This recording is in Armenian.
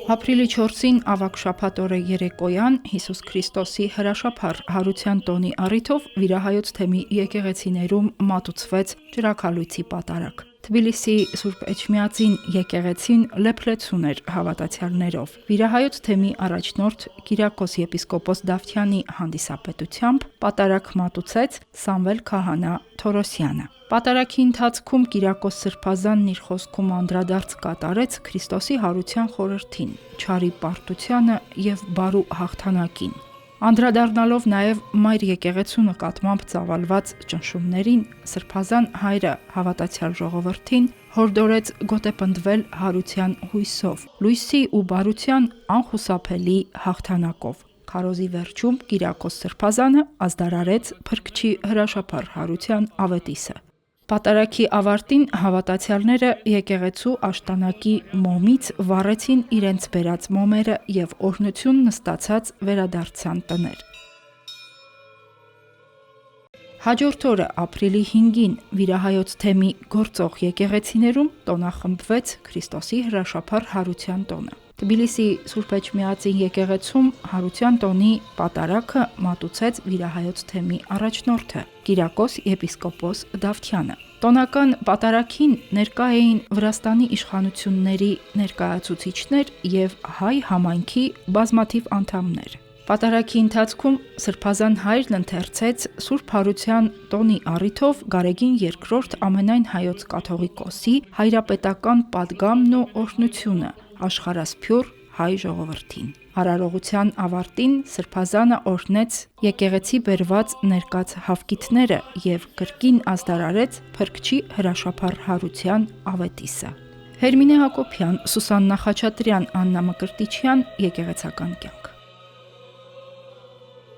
Ապրիլի 4-ին ավագ շաբաթ օրը երեկոյան Հիսուս Քրիստոսի հրաշափառ հարության տոնի առիթով Վիրահայոց թեմի եկեղեցիներում մատուցվեց ճրագալույցի պատարագ։ Թբիլիսի Սուրբ Էջմիածին եկեղեցին լեփլեցուն էր հավատացյալներով։ Վիրահայոց թեմի առաջնորդ Կիրակոս եպիսկոպոս Դավթյանի հանդիսապետությամբ պատարագ մատուցեց Սամվել քահանա Թորոսյանը։ Պատարագի ընթացքում Կիրակոս Սրբազանն իր խոսքում անդրադարձ կատարեց Քրիստոսի հարության խորհրդին, չարի պարտությանը եւ բարու հաղթանակին։ Անդրադառնալով նաև Մայր եկեղեցու նկատմամբ ծավալված ճնշումներին, Սրբազան հայրը հավատացյալ ժողովրդին հորդորեց գոտեպնդվել հարության հույսով, լույսի ու բարության անխուսափելի հաղթանակով։ Քարոզի վերջում Կիրակոս Սրբազանը ազդարարեց Փրկչի հրաշափառ հարության ավետիսը։ Պատարագի ավարտին հավատացյալները եկեղեցու աշտանակի մոմից վառեցին իրենց բերած մոմերը եւ օրհնություն նստացած վերադարձան տներ։ Հաջորդ օրը ապրիլի 5-ին Վիրահայոց թեմի գործող եկեղեցիներում տոնախմբվեց Քրիստոսի հրաշափառ հարության տոնը։ Թբիլիսի Սուրբ Էջմիածին եկեղեցում հարության տոնի պատարագը մատուցեց Վիրահայոց թեմի առաջնորդը Կիրակոս եպիսկոպոս Դավթյանը։ Տոնական պատարագին ներկա էին Վրաստանի իշխանությունների ներկայացուցիչներ եւ հայ համայնքի բազմաթիվ անդամներ։ Պատարագի ընթացքում Սրբազան հայրն ընթերցեց Սուրբ Հարության տոնի առիթով Գարեգին II ամենայն հայոց կաթողիկոսի հայրապետական պատգամն ու օրհնությունը աշխարհասփյուռ հայ ժողովրդին։ Արարողության ավարտին Սրբազանը օրհնեց եկեղեցի բերված ներկած հավկիթները եւ կրկին ազդարարեց Փրկչի հրաշափառ հարության ավետիսը։ Հերմինե Հակոբյան, Սուսաննա Խաչատրյան, Աննա Մկրտիչյան, Եկեղեցական կյանք։